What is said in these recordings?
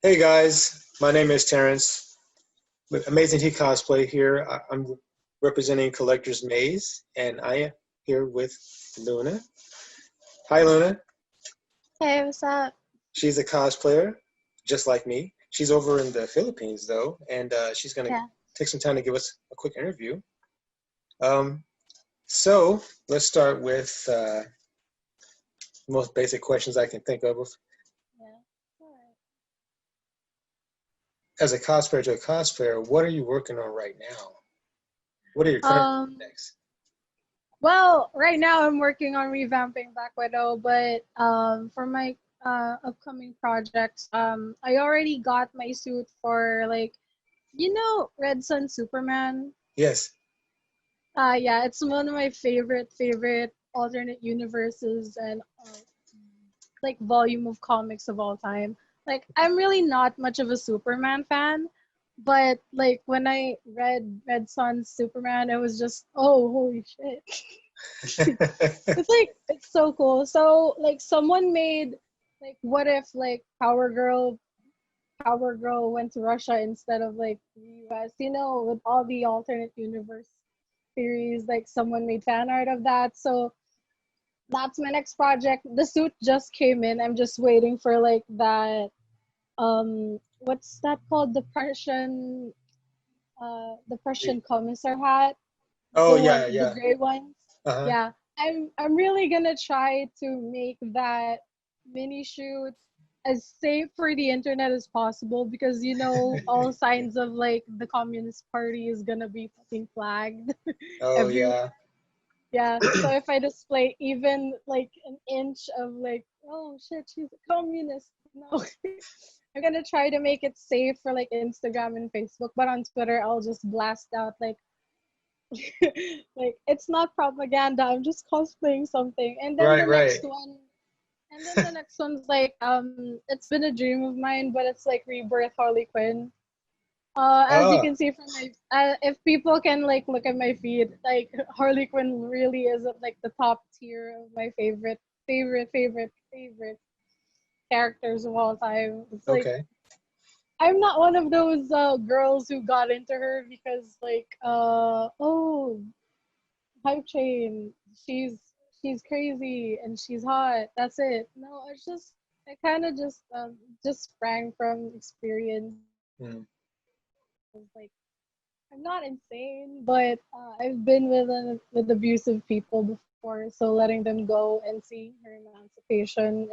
Hey guys, my name is Terrance with Amazing T Cosplay here. I'm representing Collector's Maze, and I am here with Luna. Hi, Luna. Hey, what's up? She's a cosplayer, just like me. She's over in the Philippines, though, and she's going to Yeah. take some time to give us a quick interview. Um, so let's start with the most basic questions I can think of. Yeah. All As a cosplayer to a cosplayer, what are you working on right now? What are your right. current projects? Well, right now I'm working on revamping Black Widow, but for my upcoming projects, I already got my suit for Red Sun Superman. Yes. Yeah, it's one of my favorite alternate universes and volume of comics of all time. Like I'm really not much of a Superman fan, but like when I read Red Son's Superman, it was just, oh, holy shit. It's so cool. So like someone made like, what if like Power Girl went to Russia instead of like the US, with all the alternate universe theories, like someone made fan art of that. So that's my next project. The suit just came in. I'm just waiting for like that what's that called? The Prussian commissar hat. Oh The yeah, one, the yeah. gray ones. Uh-huh. Yeah. I'm really gonna try to make that mini shoot as safe for the internet as possible because all signs of like the Communist Party is gonna be fucking flagged Oh everywhere. yeah. Yeah, so if I display even like an inch of like, oh shit, she's a communist. No. I'm gonna try to make it safe for like Instagram and Facebook, but on Twitter I'll just blast out like like it's not propaganda, I'm just cosplaying something. And then Right, right. the next one's like it's been a dream of mine, but it's like Rebirth Harley Quinn. As you Oh, can see from my, if people can like look at my feed, like Harley Quinn really is at like the top tier of my favorite characters of all time. It's like okay. I'm not one of those girls who got into her because like oh, hype train, she's she's crazy and she's hot. That's it. No, it's just I kind of just sprang from experience. Mm. Like I'm not insane, but I've been with abusive people before, so letting them go and see her emancipation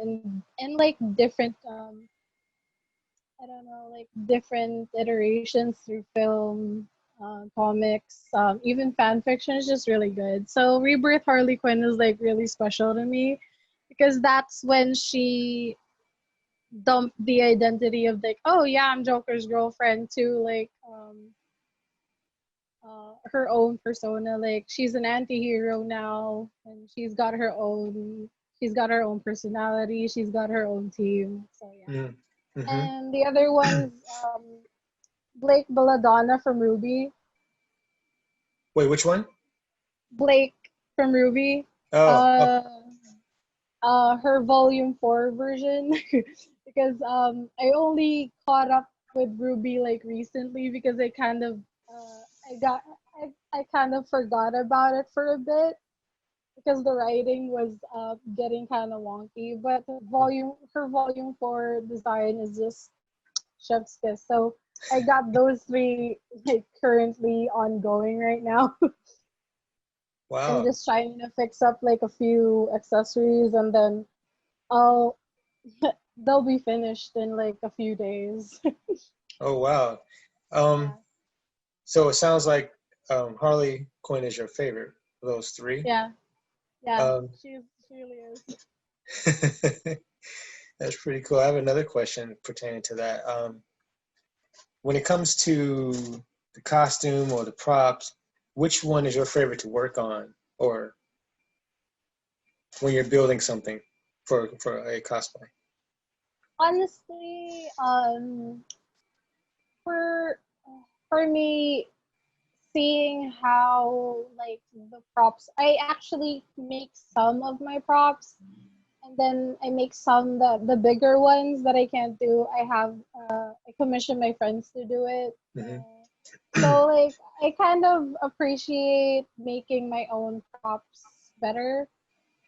and like different I don't know, like different iterations through film, comics, even fan fiction is just really good. So Rebirth Harley Quinn is like really special to me because that's when she dumped the identity of like, oh yeah, I'm Joker's girlfriend to like her own persona. Like she's an anti-hero now, and she's got her own personality. She's got her own team. So yeah. Mm. Mm-hmm. And the other one's Blake Belladonna from Ruby. Wait, which one? Blake from Ruby. Oh, oh, Uh, her Volume 4 version because I only caught up with Ruby like recently because I kind of forgot about it for a bit because the writing was getting kind of wonky. But her Volume 4 design is just chef's kiss. So I got those three like currently ongoing right now. I'm wow. just trying to fix up like a few accessories and then I'll they'll be finished in like a few days. Oh, wow. Um, Yeah. so it sounds like Harley Quinn is your favorite of those three. Yeah. Yeah. Um, She really is. that's pretty cool. I have another question pertaining to that. When it comes to the costume or the props, which one is your favorite to work on, or when you're building something for a cosplay? Honestly, for for me, seeing how like the props, I actually make some of my props and then I make some the bigger ones that I can't do. I have commission my friends to do it. Hmm. So like I kind of appreciate making my own props better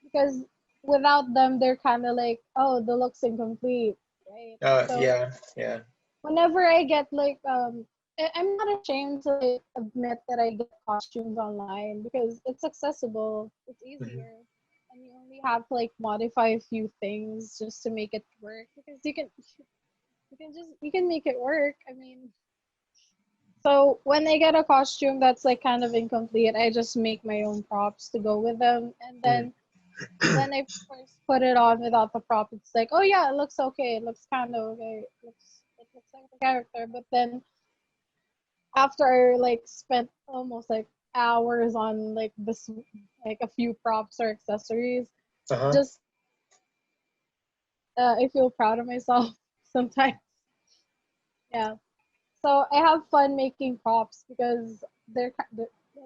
because without them they're kind of like, oh, the look's incomplete, right? So Yeah, yeah. whenever I get like I'm not ashamed to like admit that I get costumes online because it's accessible, it's Hmm. easier, and you only have to like modify a few things just to make it work because you can make it work. I mean, so when I get a costume that's like kind of incomplete, I just make my own props to go with them, and Mm. then when I first put it on without the prop, it's like, oh yeah, it looks okay. It looks kind of okay. It looks like the character. But then after I like spent almost like hours on like this like a few props or accessories, Uh-huh. just I feel proud of myself sometimes. Yeah. So I have fun making props because I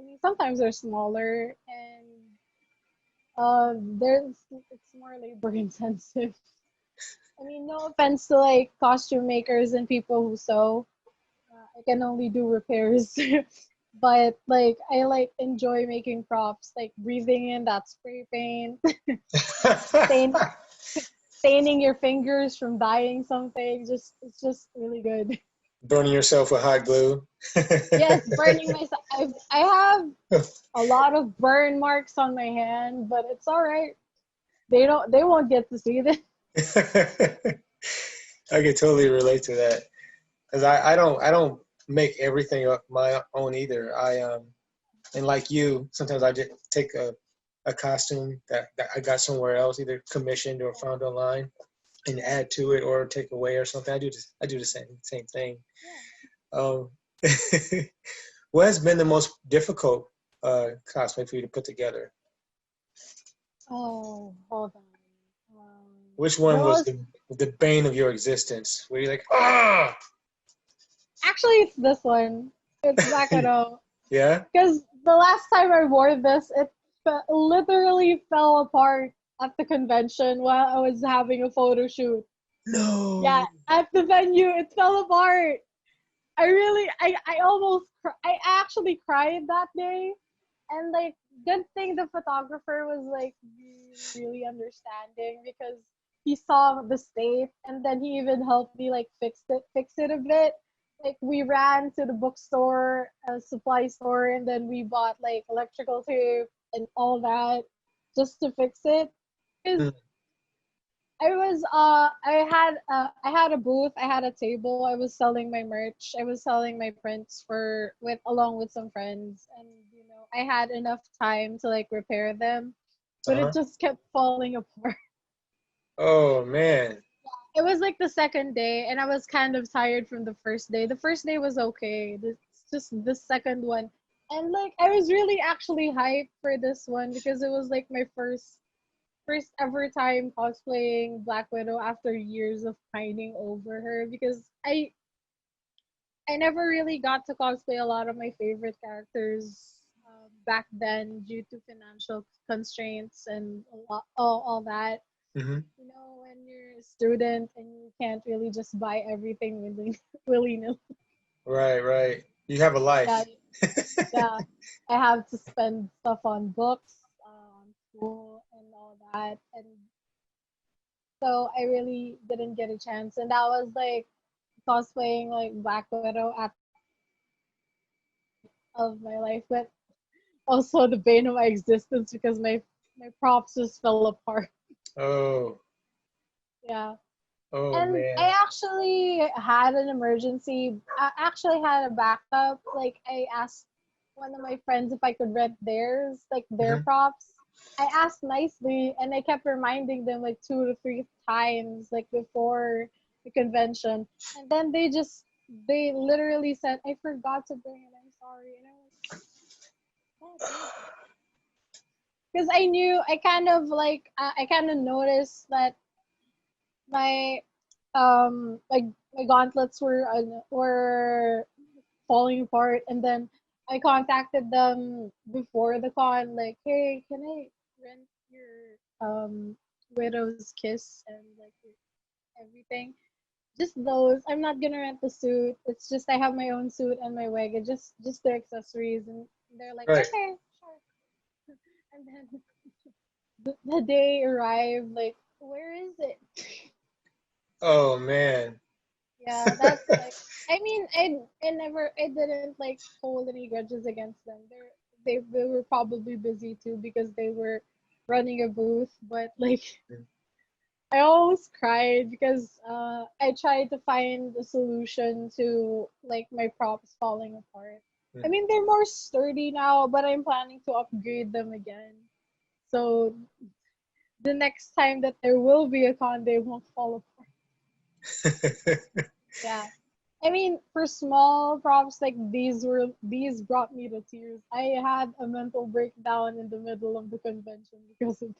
mean, sometimes they're smaller and there's it's more labor intensive. I mean, no offense to like costume makers and people who sew. I can only do repairs, but like I like enjoy making props, like breathing in that spray paint, stain, staining your fingers from dyeing something. Just it's just really good. Burning yourself with hot glue. Yes, burning myself. I have a lot of burn marks on my hand, but it's all right. They won't get to see this. I can totally relate to that because I don't make everything up my own either. And like you, sometimes I just take a costume that I got somewhere else, either commissioned or found online, and add to it or take away or something. I do the same thing. Yeah. Um, what has been the most difficult cosplay for you to put together? Oh, hold on. Which The one was most the bane of your existence? Where you're like, ah, actually it's this one. It's Black Widow. yeah, Because the last time I wore this, it literally fell apart at the convention while I was having a photo shoot. Yeah, no, at the venue, it fell apart. I almost, I actually cried that day. And like, good thing the photographer was like really understanding because he saw the state and then he even helped me like fix it a bit. Like we ran to the bookstore, a supply store, and then we bought like electrical tape and all that just to fix it. Because mm, I had a booth, I had a table, I was selling my merch, I was selling my prints for with along with some friends, and you know, I had enough time to like repair them, but it uh-huh. just kept falling apart. Oh man, It was like the second day and I was kind of tired from the first day. The first day was okay. It's just the second one. And like I was really actually hyped for this one because it was like my first ever time cosplaying Black Widow after years of pining over her because I never really got to cosplay a lot of my favorite characters back then due to financial constraints and all that. hmm, You know, when you're a student and you can't really just buy everything willy nilly. right, right. You have a Yeah, life. yeah. I have to spend stuff on books, on school, and all that, and so I really didn't get a chance. And that was like cosplaying like Black Widow at of my life, but also the bane of my existence because my props just fell apart. Oh, Yeah. oh And man. I actually had an emergency. I actually had a backup. Like I asked one of my friends if I could rent theirs, like their Hmm. props. I asked nicely, and I kept reminding them like 2 to 3 times, like before the convention. And then they literally said, "I forgot to bring it. I'm sorry." And I was like, because I knew I kind of like I kind of noticed that my like my gauntlets were falling apart, and then I contacted them before the con, like, hey, can I rent your widow's kiss and like everything just those. I'm not gonna rent the suit. It's just I have my own suit and my wig, and just the accessories, and they're like, Right. okay, sure. And then the day arrived, like, where is it? Oh man. Yeah, that's like. I mean, I didn't like hold any grudges against them. They were probably busy too because they were running a booth, but like I almost cried because I tried to find a solution to like my props falling apart. I mean, they're more sturdy now, but I'm planning to upgrade them again. So the next time that there will be a con, they won't fall apart. Yeah. I mean, for small props like these brought me to tears. I had a mental breakdown in the middle of the convention because of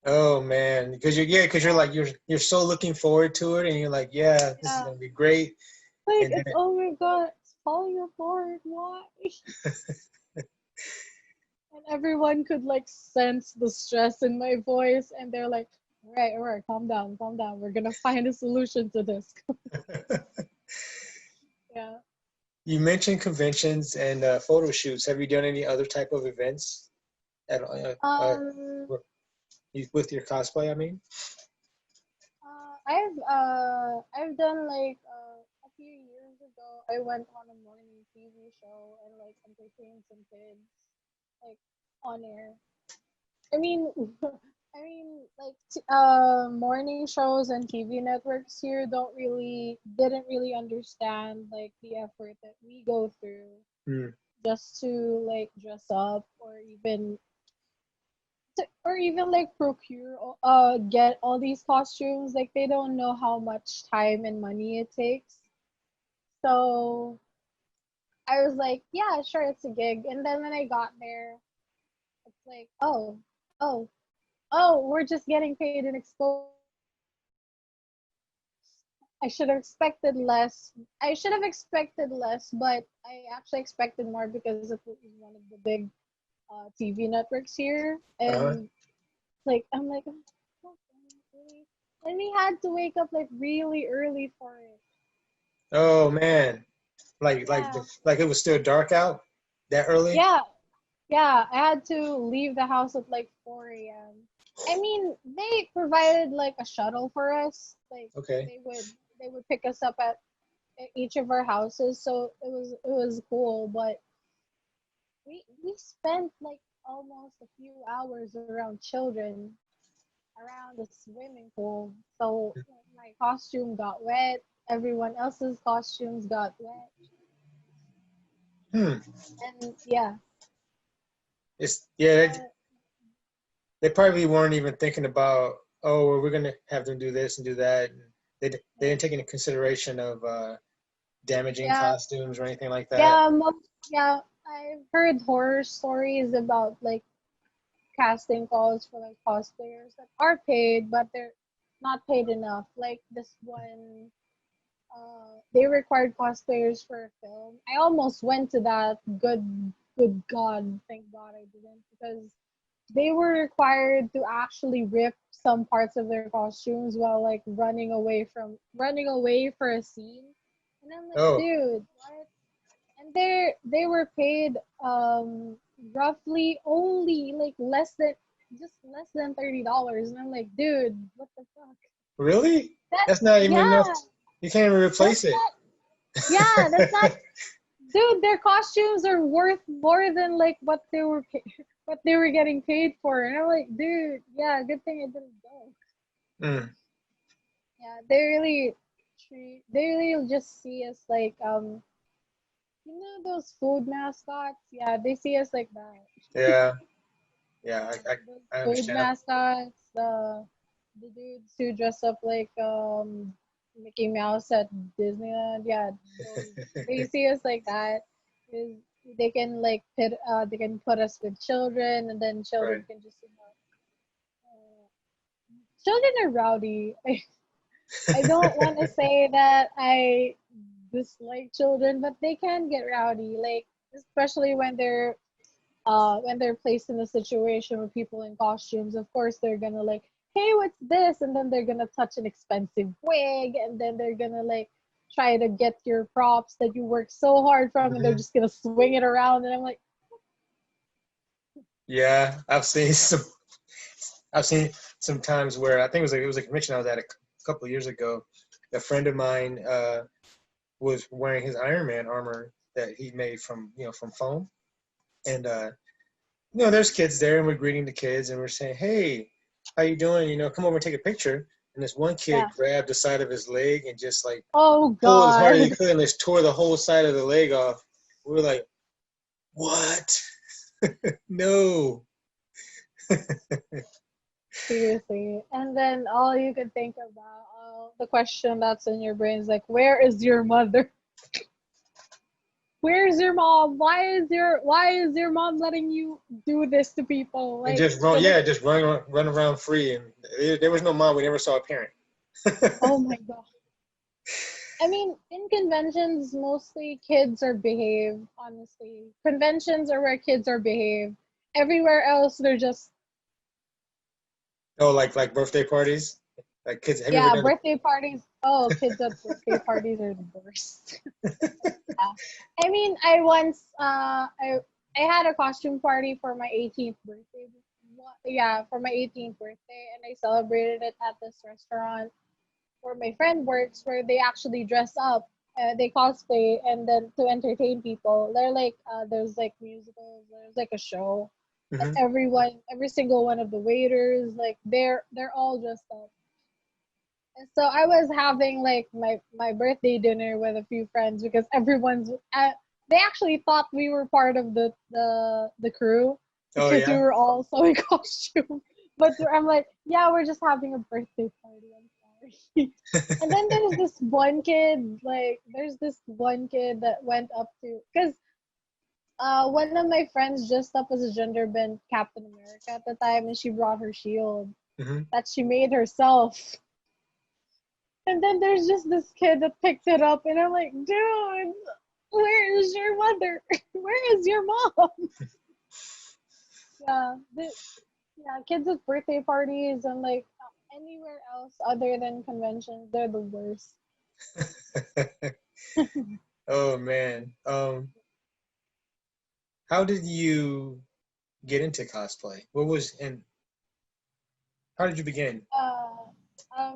Oh man, because you're like you're so looking forward to it, and you're like, yeah, this is yeah. gonna be great, Like and then it's oh my god, it's falling apart. Why? And everyone could like sense the stress in my voice, and they're like, all right, calm down, calm down. We're gonna find a solution to this. Yeah. you mentioned conventions and photo shoots. Have you done any other type of events at Um. with your cosplay? I mean, I've done like a few years ago. I went on a morning TV show and like entertained some kids, like on air. I mean, I mean, like morning shows and TV networks here didn't really understand like the effort that we go through hmm. just to like dress up or even like procure get all these costumes. Like they don't know how much time and money it takes. So I was like, yeah, sure, it's a gig. And then when I got there, it's like, oh, we're just getting paid in exposure. I should have expected less. I should have expected less, but I actually expected more because it was one of the big TV networks here, Uh-huh. and like I'm like, oh, really? And we had to wake up like really early for it. Oh man, Yeah, like it was still dark out that early. yeah, yeah. I had to leave the house at like 4 a.m. I mean, they provided like a shuttle for us. Like Okay. they would pick us up at each of our houses, so it was cool. But we spent like almost a few hours around children around the swimming pool. So my costume got wet. Everyone else's costumes got wet. Hmm. And yeah, It's yeah. uh, They probably weren't even thinking about, oh, well, we're gonna have them do this and do that. And they yeah, didn't take into consideration of damaging yeah, costumes or anything like that. yeah, yeah. I've heard horror stories about like casting calls for like cosplayers that are paid, but they're not paid enough. Like this one, they required cosplayers for a film. I almost went to that. Good God, thank God I didn't because they were required to actually rip some parts of their costumes while like running away for a scene. And I'm like, Oh, dude, what? And they were paid roughly only like less than $30. And I'm like, dude, what the fuck? really? That That's not even enough. yeah, You can't even replace that's it. not that's not dude, their costumes are worth more than like what they were getting paid for. And I'm like, dude, yeah, good thing I didn't go. Mm. Yeah, they really just see us like you know those food mascots? Yeah, they see us like that. Yeah, yeah, Yeah, those I food understand. mascots, the dudes who dress up like Mickey Mouse at Disneyland. Yeah, those they see us like that. Is they can like they can put us with children, and then Right. children can just children are rowdy. I don't want to say that I dislike children, but they can get rowdy. Like especially when they're placed in a situation with people in costumes. Of course, they're gonna like hey, what's this? And then they're gonna touch an expensive wig, and then they're gonna like try to get your props that you work so hard from, and they're Mhm. just gonna swing it around. And I'm like, Yeah, I've seen some times where I think it was a convention I was at a couple of years ago. A friend of mine was wearing his Iron Man armor that he made from foam, and there's kids there, and we're greeting the kids, and we're saying, "Hey, how you doing? Come over and take a picture." And this one kid yeah, grabbed the side of his leg and just like oh pulled as hard as he god, could, and just tore the whole side of the leg off. We were like, "What? No!" seriously. And then all you could think about, the question that's in your brain is like, where is your mother? Where's your mom? Why is your mom letting you do this to people? And Like, just run, yeah, just run around free. And there was no mom. We never saw a parent. oh my god. I mean, in conventions, mostly kids are behaved, honestly. Conventions are where kids are behaved. Everywhere else, they're just, Oh, like birthday parties, like kids. Have you ever yeah, done? birthday parties. Oh, kids at birthday parties are the worst. Yeah. I mean, I had a costume party for my 18th birthday. Yeah, for my 18th birthday, and I celebrated it at this restaurant where my friend works, where they actually dress up, they cosplay, and then to entertain people. They're like, there's like musicals, there's like a show, and Mm-hmm. every single one of the waiters, like they're all dressed up. And so I was having like my birthday dinner with a few friends because they actually thought we were part of the crew Oh because we yeah. were all so in costume. But I'm like, yeah, we're just having a birthday party. I'm sorry. And then there's this one kid that went up to, because one of my friends dressed up as a gender bent Captain America at the time, and she brought her shield Mm-hmm. that she made herself. And then there's just this kid that picked it up, and I'm like, dude, where is your mother? Where is your mom? Yeah, yeah, kids with birthday parties and like anywhere else other than conventions, they're the worst. Oh man. How did you get into cosplay? How did you begin?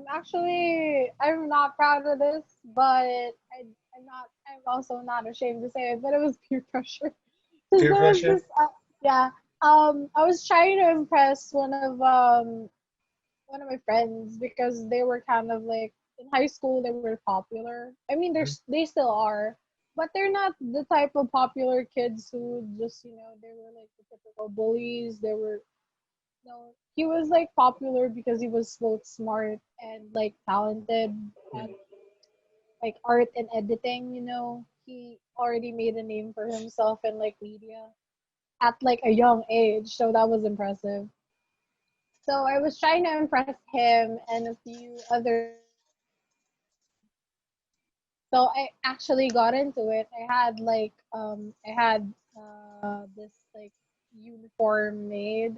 Actually, I'm not proud of this, but I'm not. I'm also not ashamed to say it. But it was peer pressure. Because Peer there was pressure? this, yeah. I was trying to impress one of my friends because they were kind of like in high school they were popular. I mean, Mm-hmm. they still are, but they're not the type of popular kids who just they were like the typical bullies. They were no, he was like popular because he was both smart and like talented at like art and editing. He already made a name for himself in like media at like a young age, so that was impressive. So I was trying to impress him and a few other so I actually got into it. I had this like uniform made.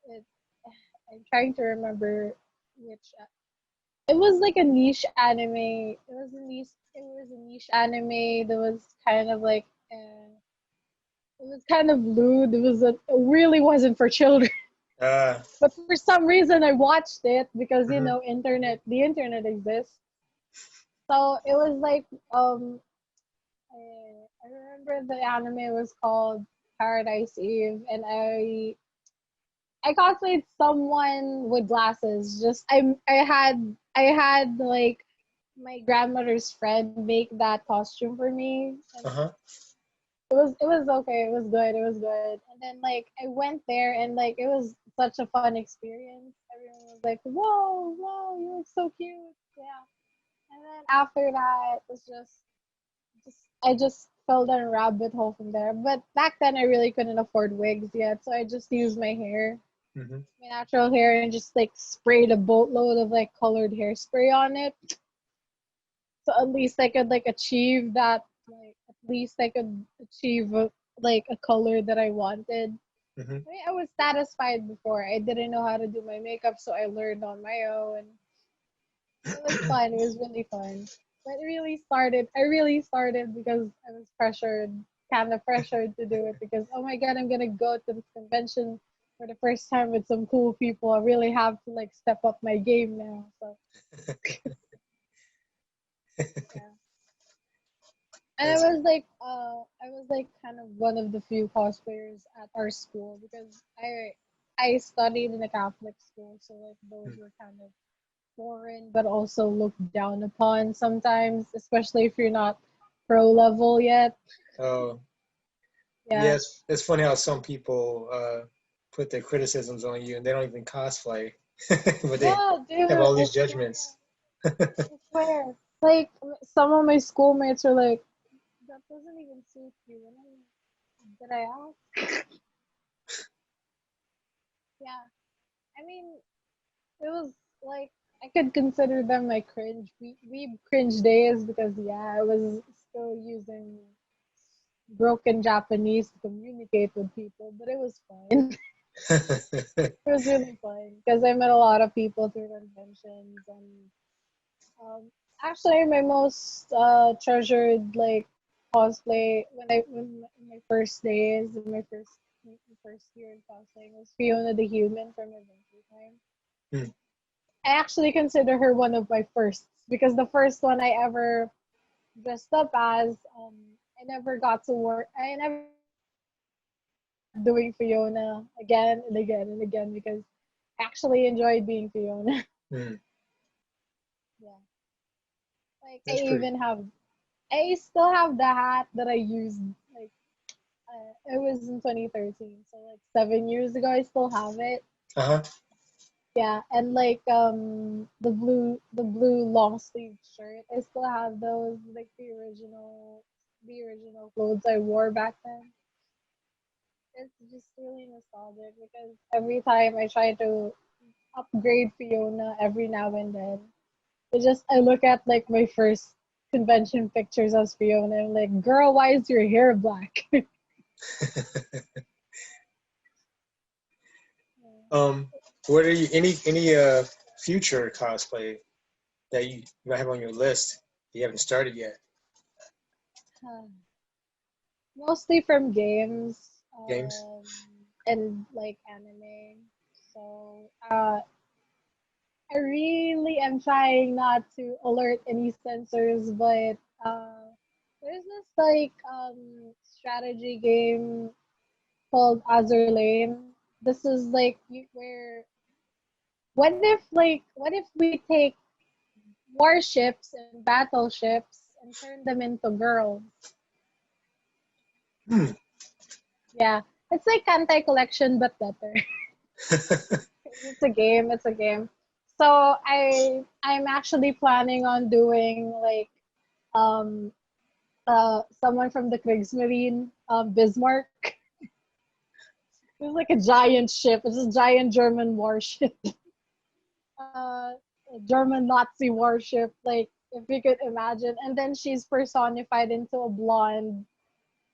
It, I'm trying to remember which it was like a niche anime. It was a niche anime that was kind of like it was kind of lewd. It really wasn't for children. Uh, But for some reason I watched it because mhm. the internet exists. So it was like I remember the anime was called Paradise Eve, and I cosplayed someone with glasses. I had like my grandmother's friend make that costume for me, and Uh-huh. it was okay. It was good. It was good. And then like I went there, and like it was such a fun experience. Everyone was like, "Whoa, whoa, you look so cute!" Yeah. And then after that, it's just I just fell down a rabbit hole from there. But back then, I really couldn't afford wigs yet, so I just used Mm-hmm. my natural hair, and just like sprayed a boatload of like colored hairspray on it. So at least I could like achieve that. Like at least I could achieve like a color that I wanted. Mm-hmm. I mean, I was satisfied before. I didn't know how to do my makeup, so I learned on my own. It was fun. It was really fun. But I really started because I was kind of pressured to do it because, oh my God, I'm going to go to this convention for the first time with some cool people. I really have to like step up my game now. So, yeah. And That's I was like kind of one of the few cosplayers at our school because I studied in a Catholic school, so like those were kind of foreign but also looked down upon sometimes, especially if you're not pro level yet. oh Yeah. yeah, it's funny how some people put their criticisms on you and they don't even cosplay, but they Yeah, dude, have all I these swear. judgments. I swear. Like some of my schoolmates are like, that doesn't even suit you. And I'm like, did I ask? Yeah. I mean, it was like I could consider them my cringe. We cringe days because yeah, I was still using broken Japanese to communicate with people, but it was fun. It was really fun because I met a lot of people through conventions and um, actually my most treasured like cosplay when my first days in my first year in cosplaying was Fiona the Human from Adventure Time. Hmm. I actually consider her one of my firsts because the first one I ever dressed up as, I never got to work. I never kept doing Fiona again and again and again because I actually enjoyed being Fiona. Hmm. Yeah, like That's pretty. I still have the hat that I used. Like it was in 2013, so like 7 years ago. I still have it. Uh-huh. Yeah, and like the blue long sleeve shirt. I still have those like the original clothes I wore back then. It's just really nostalgic because every time I try to upgrade Fiona every now and then, I look at like my first convention pictures as Fiona and I'm like, girl, why is your hair black? um, what are you any future cosplay that you might have on your list that you haven't started yet? Mostly from games, Games? and like anime. So I really am trying not to alert any sensors, but there's this like strategy game called Azur Lane. This is like where what if we take warships and battleships and turn them into girls? Hmm. Yeah, it's like Kantai Collection but better. It's a game. It's a game. So I'm actually planning on doing like um someone from the Kriegsmarine, Bismarck. It's like a giant ship. It's a giant German warship. A German Nazi warship, like if you could imagine. And then she's personified into a blonde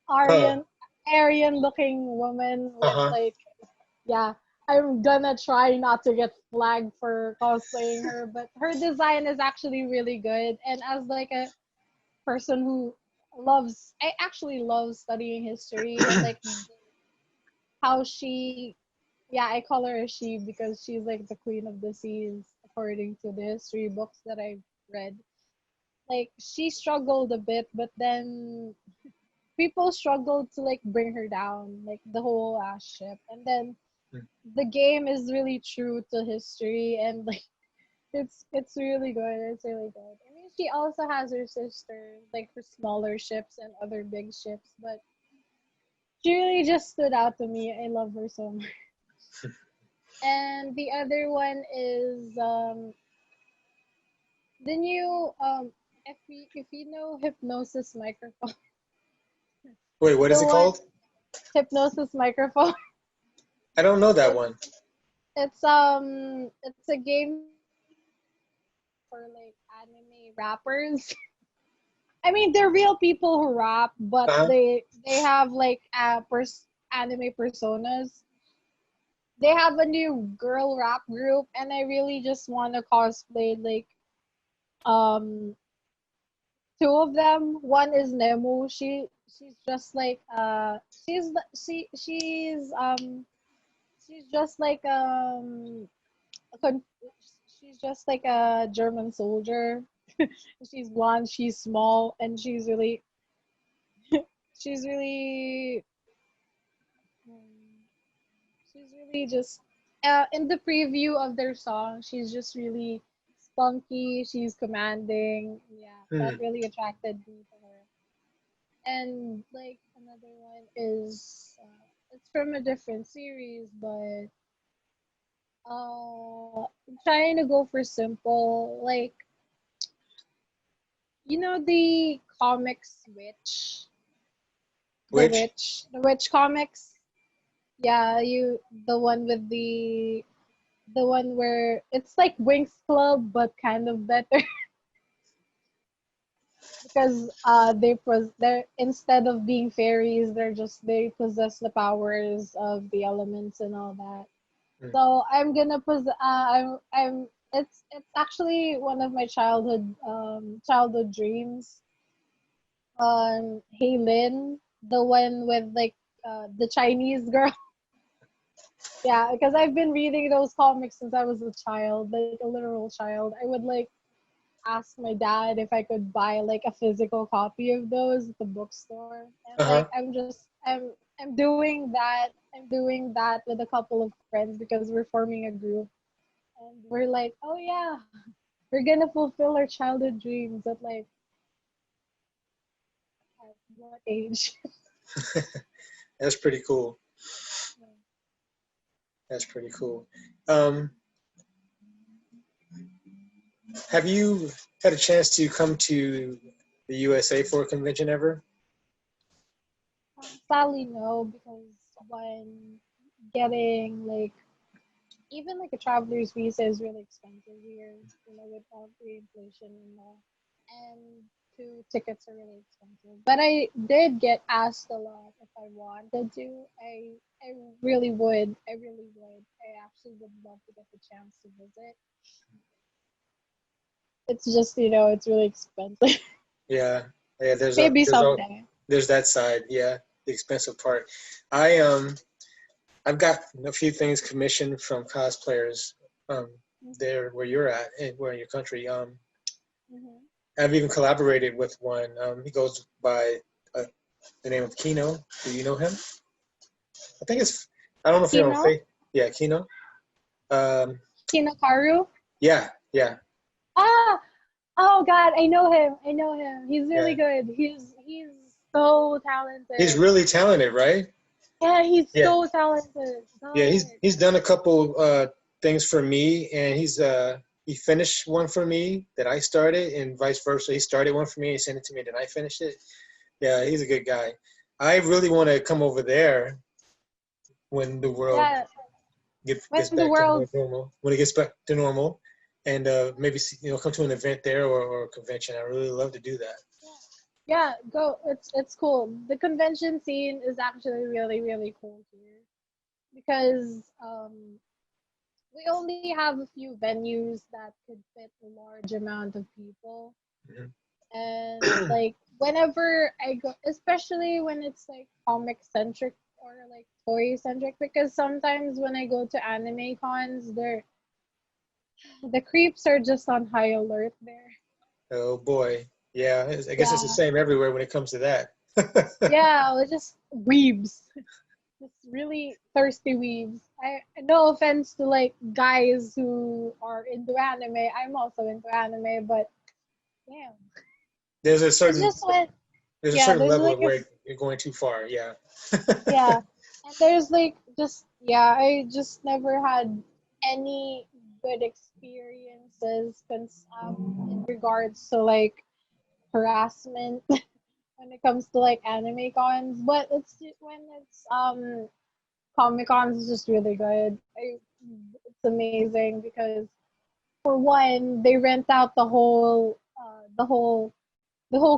Oh, Aryan Aryan looking woman with uh-huh. like yeah. I'm gonna try not to get flagged for cosplaying her, but her design is actually really good. And as like a person who I actually love studying history and like how she, yeah, I call her a she because she's like the queen of the seas according to the history books that I've read. Like she struggled a bit, but then people struggled to like bring her down, like the whole ass ship. And then the game is really true to history and like it's really good. It's really good. I mean, she also has her sister, like her smaller ships and other big ships, but she really just stood out to me. I love her so much. And the other one is the new if you know hypnosis microphone, Wait, what is the it one called? hypnosis microphone. I don't know that It's one. it's a game for like anime rappers. I mean, they're real people who rap, but Uh-huh. they have like anime personas. they have a new girl rap group, and I really just want to cosplay like um two of them. One is Nemo. She's just like she's just like a con- she's just like a German soldier. She's blonde, she's small, and she's really um, she's really just in the preview of their song, she's just really spunky, she's commanding. Yeah, that Hmm. really attracted me to her. And like another one is it's from a different series, but I'm trying to go for simple. Like you know the comics Which? The Witch comics. Yeah, the one with the one where it's like Winx Club but kind of better because they're instead of being fairies, they possess the powers of the elements and all that. Hmm. So I'm gonna I'm it's actually one of my childhood dreams. Hey Lin, the one with like the Chinese girl. Yeah, because I've been reading those comics since I was a child, like a literal child. I would like ask my dad if I could buy like a physical copy of those at the bookstore. And like Uh-huh. I'm doing that. I'm doing that with a couple of friends because we're forming a group. And we're like, oh yeah, we're gonna fulfill our childhood dreams at what age? That's pretty cool. That's pretty cool. Um, have you had a chance to come to the USA for a convention ever? Sadly, no, because when getting like even like a traveler's visa is really expensive here, with all the inflation and all. And two tickets are really expensive. But I did get asked a lot if I wanted to. I really would. I really would. I actually would love to get the chance to visit. It's just, it's really expensive. Yeah, yeah. Maybe someday. There's that side. Yeah, the expensive part. I I've got a few things commissioned from cosplayers there where you're at and where in your country. Mm-hmm. I've even collaborated with one. He goes by uh, the name of Kino. Do you know him? I think it's. I don't know if you're on Kino? Facebook. Yeah, Kino. Um, Kinokaru? yeah, yeah, Ah! Oh God, I know him. I know him. He's really yeah. good. He's so He's talented. really talented, right? Yeah, he's Yeah, so talented. yeah. God. He's done a couple things for me, and he finished one for me that I started, and vice versa. He started one for me, and sent it to me, then I finished it. Yeah, he's a good guy. I really want to come over there when the world Yeah, when gets the back to more world, normal. When it gets back to normal, and maybe come to an event there or a convention. I really love to do that. yeah, go. It's cool. The convention scene is actually really really cool here because we only have a few venues that could fit a large amount of people. And like whenever I go, especially when it's like comic centric or like toy centric, because sometimes when I go to anime cons, the creeps are just on high alert there. Oh boy, yeah. I guess it's the Yeah, same everywhere when it comes to that. yeah, it's just weebs, just really thirsty weebs. No offense to like guys who are into anime, I'm also into anime, but damn, there's a it's certain just when there's a yeah, certain there's level like of a where you're going too far. Yeah. yeah, and there's like just yeah, I just never had any good experiences in regards to like harassment when it comes to like anime cons, but when it's Comic Cons is just really good. It's amazing because for one, they rent out the whole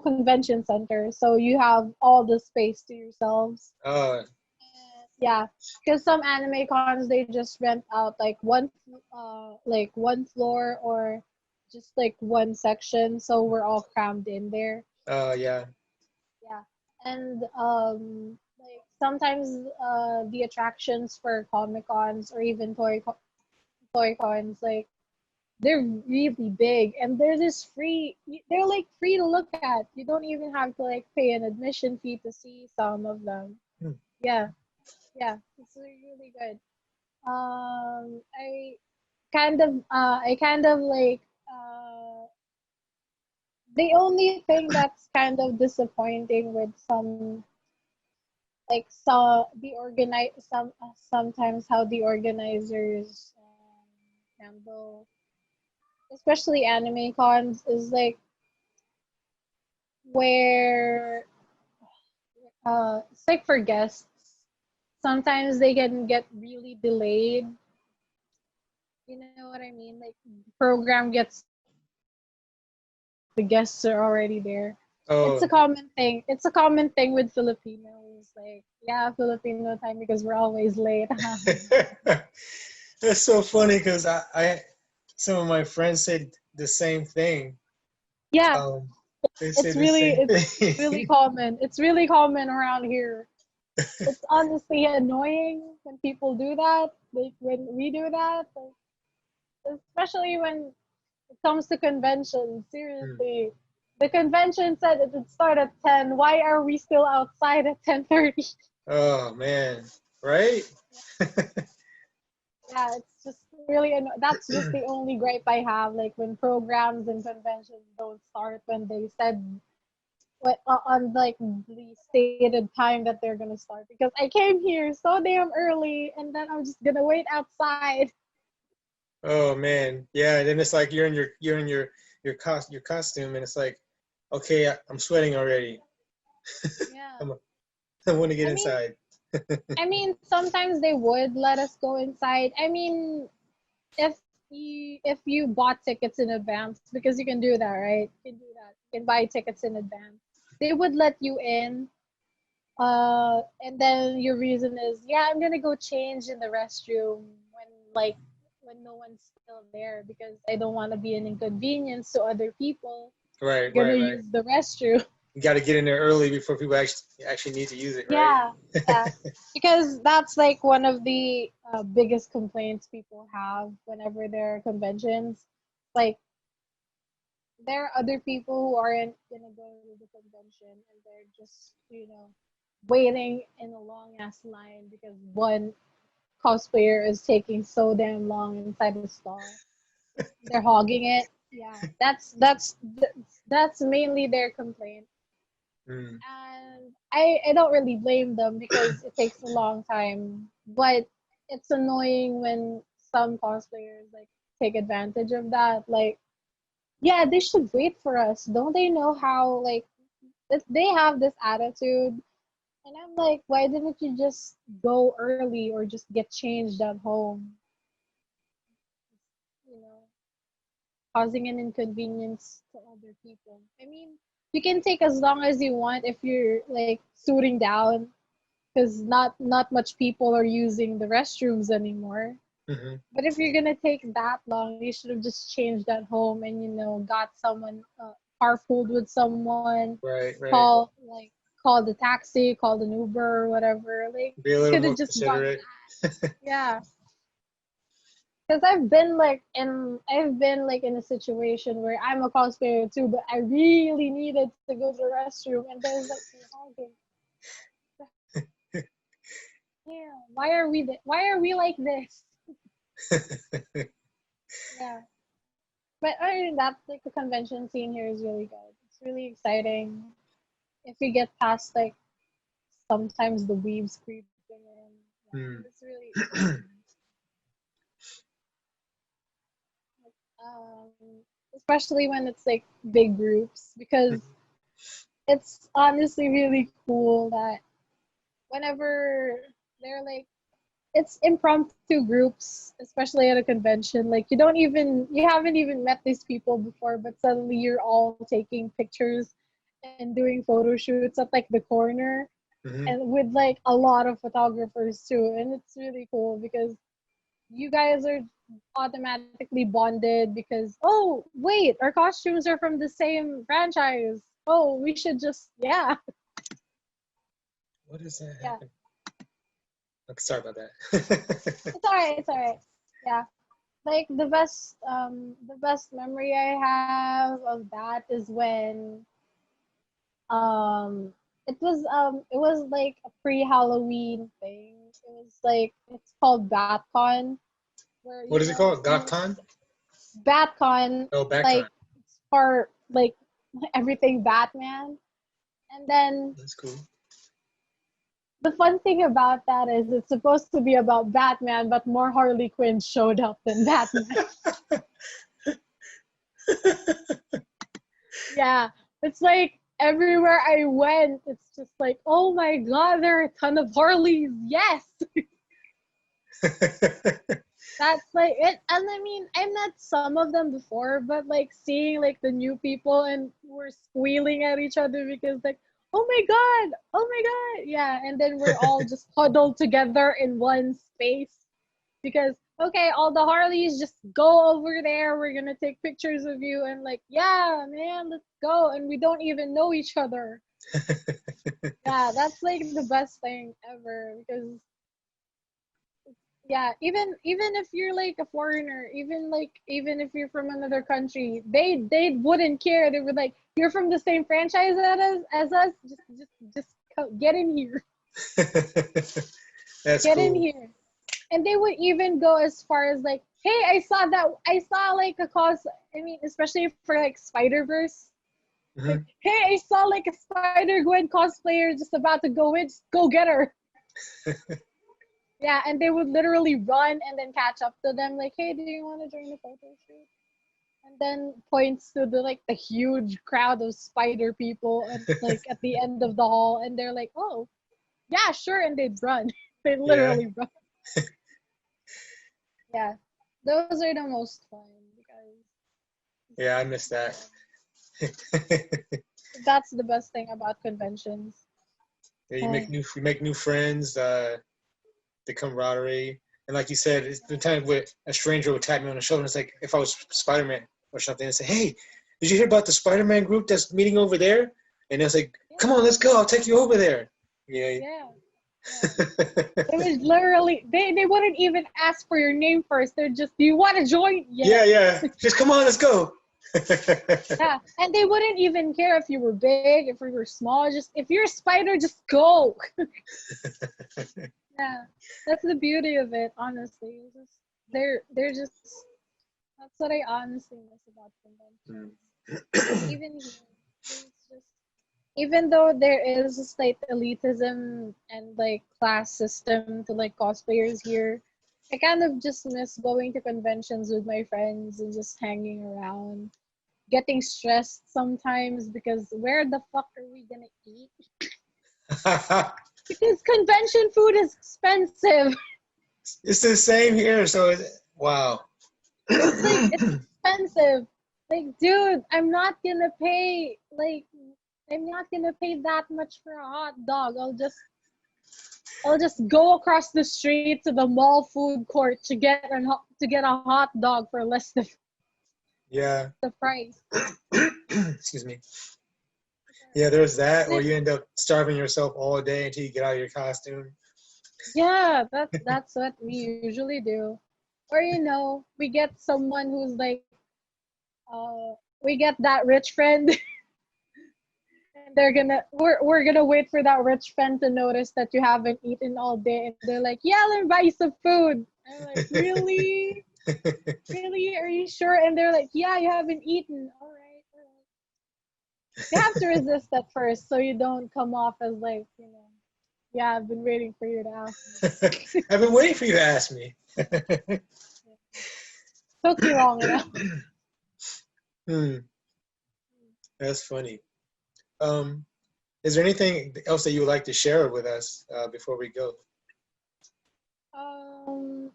convention center, so you have all the space to yourselves. uh, Yeah, because some anime cons they just rent out like one floor or just like one section, so we're all crammed in there. Yeah. Yeah, and like sometimes the attractions for comic cons or even toy cons like they're really big and they're just free. They're like free to look at. You don't even have to like pay an admission fee to see some of them. Hmm. Yeah, yeah, it's really good. I kind of like the only thing that's kind of disappointing with sometimes how the organizers handle especially anime cons is like where it's like for guests sometimes they can get really delayed. You know what I mean? Like program gets started but the guests are already there. It's a Oh. common thing. It's a common thing with Filipinos. Like, yeah, Filipino time because we're always late. That's so funny because some of my friends said the same thing. Yeah, Um, they it's said the really same it's really thing. common. It's really common around here. It's honestly annoying when people do that. Like when we do that, especially when it comes to conventions. Hmm. Seriously, the convention said it would start at 10. Why are we still outside at 10:30? Oh man, right? Yeah, it's just really that's just the only gripe I have. Like when programs and conventions don't start when they said what on like the stated time that they're gonna start because I came here so damn early and then I'm just gonna wait outside. Oh man, yeah. And then it's like your costume, and it's like, okay, I'm sweating already. Yeah. I'm, I want to get I mean, inside. sometimes they would let us go inside. I mean, if if you bought tickets in advance because you can do that, right? You can do that. You can buy tickets in advance. They would let you in. And then your reason is, yeah, I'm gonna go change in the restroom when like when no one's still there because I don't want to be an inconvenience to other people who are Right, gonna right, right. use the restroom. You got to get in there early before people actually need to use it, right? Yeah, yeah. Because that's like one of the biggest complaints people have whenever there are conventions. Like, there are other people who aren't gonna go to the convention and they're just, waiting in a long ass line because one cosplayer is taking so damn long inside the stall. They're hogging it. Yeah, that's mainly their complaint. Mm. And I don't really blame them because it takes a long time. But it's annoying when some cosplayers like take advantage of that. Like, yeah, they should wait for us. Don't they know how like they have this attitude? And I'm like, why didn't you just go early or just get changed at home? You know, causing an inconvenience to other people. I mean, you can take as long as you want if you're like suiting down because not much people are using the restrooms anymore. Hmm. But if you're gonna take that long, you should have just changed at home and got someone carpooled with someone, Right, right. call the taxi, call an Uber or whatever. Like Be a you little could have more just done considerate. that. Yeah, because I've been like in a situation where I'm a cosplayer too, but I really needed to go to the restroom, and there's like they're hogging. Yeah, why are we like this? Yeah. But other than that, like the convention scene here is really good. It's really exciting. If you get past like sometimes the weaves creeping in, yeah, Mm. it's really exciting. Especially when it's like big groups because it's honestly really cool that whenever they're like it's impromptu groups, especially at a convention. Like you haven't even met these people before, but suddenly you're all taking pictures and doing photo shoots at like the corner. Mm-hmm. and with like a lot of photographers too, and it's really cool because you guys are automatically bonded because, oh wait, our costumes are from the same franchise. Oh, we should just, yeah. What does that Yeah, happen? Okay, sorry about that. it's all right, it's all right. Yeah, like the best memory I have of that is when um it was like a pre-Halloween thing. It was like, it's called BatCon, where What is it called? GothCon? BatCon, Oh, BatCon. like it's for like everything Batman. And then That's cool. the fun thing about that is it's supposed to be about Batman, but more Harley Quinn showed up than Batman. Yeah, it's like everywhere I went, it's just like, oh my god, there are a ton of Harleys. Yes, that's like it. And I mean, I met some of them before, but like seeing like the new people and we're squealing at each other because like, oh my god, yeah. And then we're all just huddled together in one space because, okay, all the Harleys just go over there. We're gonna take pictures of you and like, yeah, man, let's go. And we don't even know each other. Yeah, that's like the best thing ever because, yeah, even if you're like a foreigner, even if you're from another country, they wouldn't care. They were like, you're from the same franchise as us. Just get in here. That's Get in cool. here. And they would even go as far as like, hey, I saw like a cause. I mean, especially for like Spider-Verse. Like, Hmm. hey, I saw like a Spider-Gwen cosplayer just about to go in. Just go get her. Yeah, and they would literally run and then catch up to them, like, hey, do you want to join the photo shoot? And then points to the like the huge crowd of spider people and like at the end of the hall, and they're like, oh, yeah, sure, and they'd run. They Yeah. literally run. Yeah, those are the most fun because Yeah, I miss that. that's the best thing about conventions. Yeah, Uh, you make new friends, the camaraderie. And like you said, it's the time where a stranger would tap me on the shoulder. And it's like if I was Spider-Man or something, and say, "Hey, did you hear about the Spider-Man group that's meeting over there?" And it's like, "Come on, let's go. I'll take you over there." Yeah. yeah, yeah. It was literally they wouldn't even ask for your name first. They're just, do you want to join? Yeah, Yes. yeah. Just come on, let's go. Yeah, and they wouldn't even care if you were big, if you were small. Just if you're a spider, just go. Yeah, that's the beauty of it. Honestly, it's just they're just, that's what I honestly miss about conventions. Even here, there's just, even though there is a slight elitism and like class system to like cosplayers here, I kind of just miss going to conventions with my friends and just hanging around, getting stressed sometimes because where the fuck are we gonna eat? Because convention food is expensive. It's the same here. So, wow. It's like, it's expensive. Like, dude, I'm not gonna pay that much for a hot dog. I'll just go across the street to the mall food court to get a hot dog for less than Yeah. the price. Excuse me. Yeah, there's that, And or it, you end up starving yourself all day until you get out of your costume. yeah, that's what we usually do. Or we get someone who's like, we get that rich friend, and we're gonna wait for that rich friend to notice that you haven't eaten all day, and they're like, yeah, let me buy you some food. I'm like, really? Really? Are you sure? And they're like, yeah, you haven't eaten. All right, all right. You have to resist at first so you don't come off as like, yeah, I've been waiting for you to ask me. I've been waiting for you to ask me. Took you long enough. Hmm, that's funny. Um, is there anything else that you would like to share with us before we go? Um,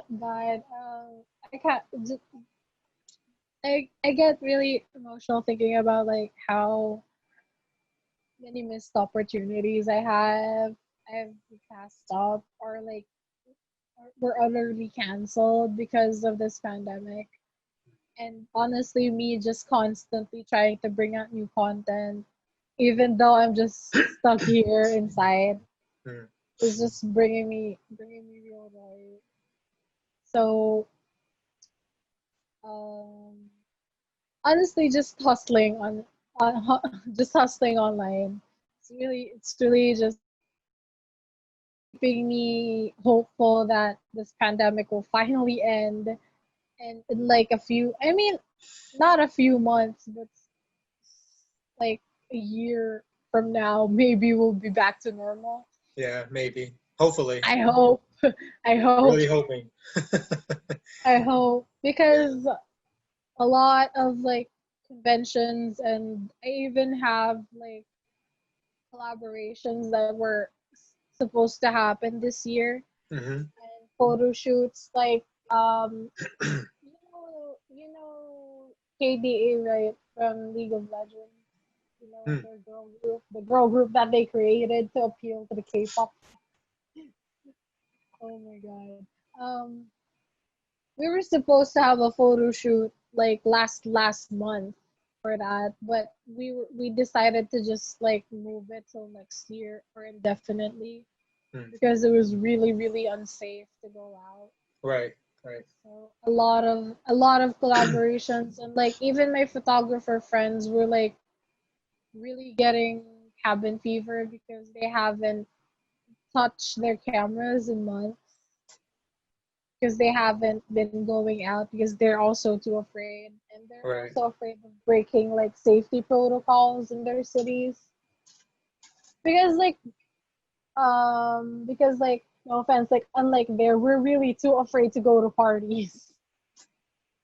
but I can't. I get really emotional thinking about like how many missed opportunities I've passed up or like were utterly canceled because of this pandemic. And honestly, me just constantly trying to bring out new content, even though I'm just stuck here inside, Mm. is just bringing me real joy. So, um, honestly, just hustling just hustling online. It's really just keeping me hopeful that this pandemic will finally end, and in like a few, I mean, not a few months, but like a year from now, maybe we'll be back to normal. Yeah, maybe. Hopefully. I hope. I hope. Really hoping. I hope Yeah. because a lot of like conventions and I even have like collaborations that were supposed to happen this year Mm-hmm. and photo shoots like you know KDA, right, from League of Legends, you know, Mm. their girl group that they created to appeal to the K-pop. Oh my god. We were supposed to have a photo shoot like last month for that, but we decided to just like move it till next year or indefinitely Mm. because it was really unsafe to go out. Right. Right. So a lot of collaborations and like even my photographer friends were like really getting cabin fever because they haven't touched their cameras in months because they haven't been going out because they're also too afraid and they're Right. also afraid of breaking like safety protocols in their cities because like no offense, like unlike there we're really too afraid to go to parties.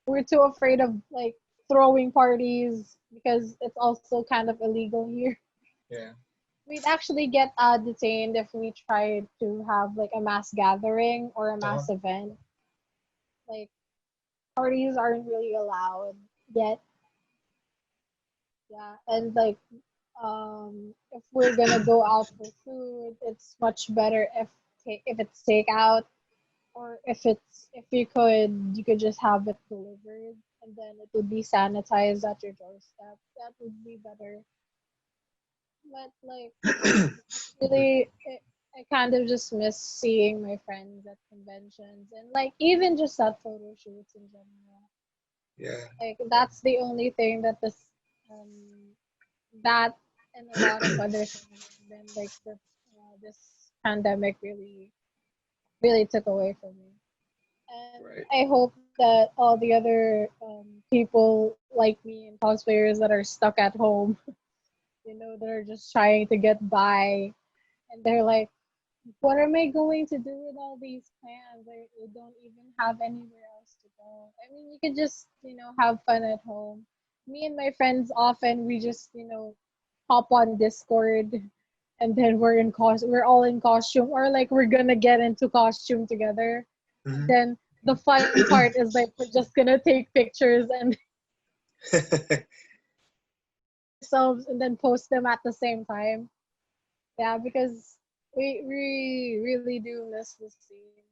We're too afraid of like throwing parties because it's also kind of illegal here. Yeah. We'd actually get detained if we tried to have like a mass gathering or a Uh-huh. mass event. Like parties aren't really allowed yet. Yeah, and like if we're gonna go out for food, it's much better if it's takeout or if you could just have it delivered and then it would be sanitized at your doorstep. That would be better. But like really, I kind of just miss seeing my friends at conventions and like even just at photo shoots in general. Yeah. Like that's the only thing that that and a lot of other things then like this pandemic really took away from me. And Right. I hope that all the other people like me and cosplayers that are stuck at home, that are just trying to get by, and they're like, "What am I going to do with all these plans? I don't even have anywhere else to go." I mean, you could just have fun at home. Me and my friends often we just hop on Discord, and then we're all in costume, or like we're gonna get into costume together, and Mm-hmm. then the fun part is like we're just gonna take pictures and ourselves and then post them at the same time. Yeah, because we really do miss the scene.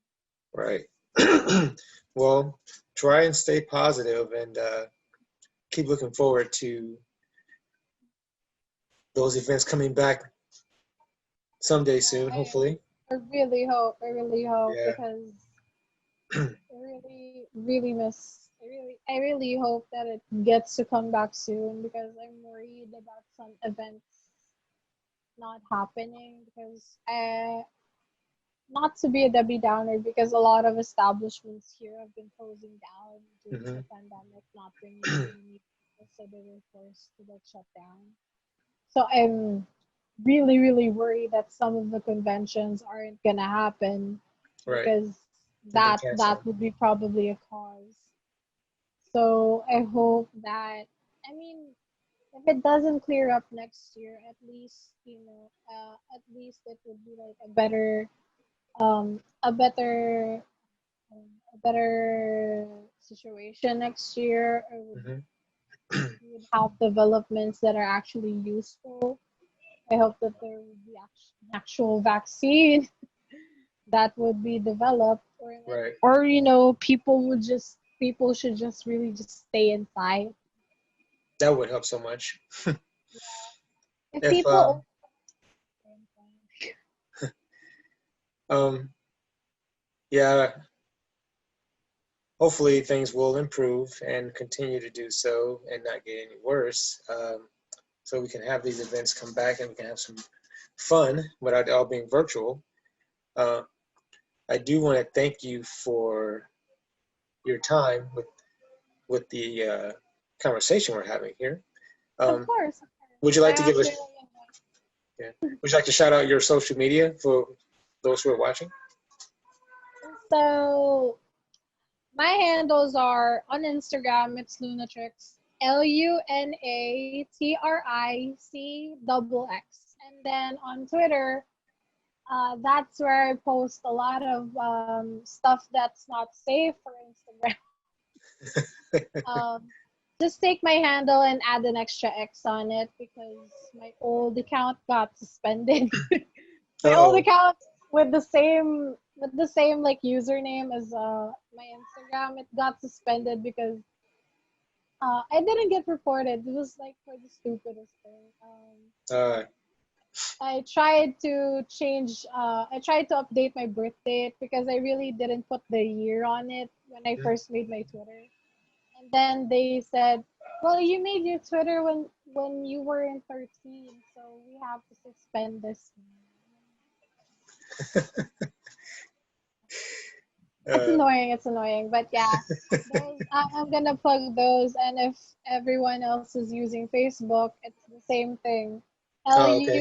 Right. Well, try and stay positive and keep looking forward to those events coming back someday soon, Yeah, hopefully. I really hope Yeah. because I really hope that it gets to come back soon because I'm worried about some events not happening because not to be a Debbie Downer because a lot of establishments here have been closing down due to Hmm. the pandemic not bringing in any people, so they were forced to like shut down. So I'm really worried that some of the conventions aren't gonna happen Right. because They've been that canceled. would be probably a cause. So I hope that I mean if it doesn't clear up next year, at least at least it would be like um a better a better situation next year, or Hmm. would have developments that are actually useful. I hope that there would be actual vaccine that would be developed, Right. or people should just really just stay inside. That would help so much. If If people um yeah, hopefully things will improve and continue to do so and not get any worse. So we can have these events come back and we can have some fun without it all being virtual. Uh, I do want to thank you for your time with the conversation we're having here. Of Um, course, would you I like to give us? actually really enjoy. Yeah, would you like to shout out your social media for those who are watching? So my handles are on Instagram. It's Lunatricxx, Lunatrixx, and then on Twitter, that's where I post a lot of stuff that's not safe for Instagram. Um, just take my handle and add an extra X on it because my old account got suspended. My old Oh, account with the same like username as my Instagram, it got suspended because I didn't get reported. It was like for the stupidest thing. uh, I tried to update my birth date because I really didn't put the year on it when I first made my Twitter. And then they said, "Well, you made your Twitter when you were in 13, so we have to suspend this." It's uh, annoying. It's annoying, but yeah, I'm gonna plug those. And if everyone else is using Facebook, it's the same thing. oh, okay.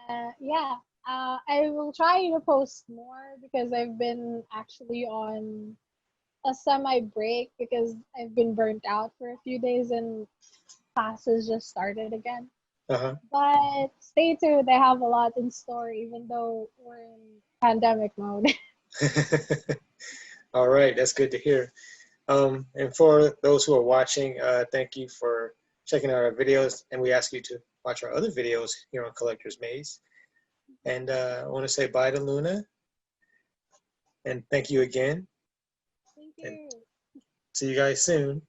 Lunatrixx. Yeah, I will try to post more because I've been actually on a semi break because I've been burnt out for a few days and classes just started again. Uh-huh. But stay tuned. I have a lot in store, even though we're in pandemic mode. All right, that's good to hear. And for those who are watching, thank you for checking out our videos, and we ask you to watch our other videos here on Collector's Maze. And I want to say bye to Luna, and thank you again, Thank and you. see you guys soon.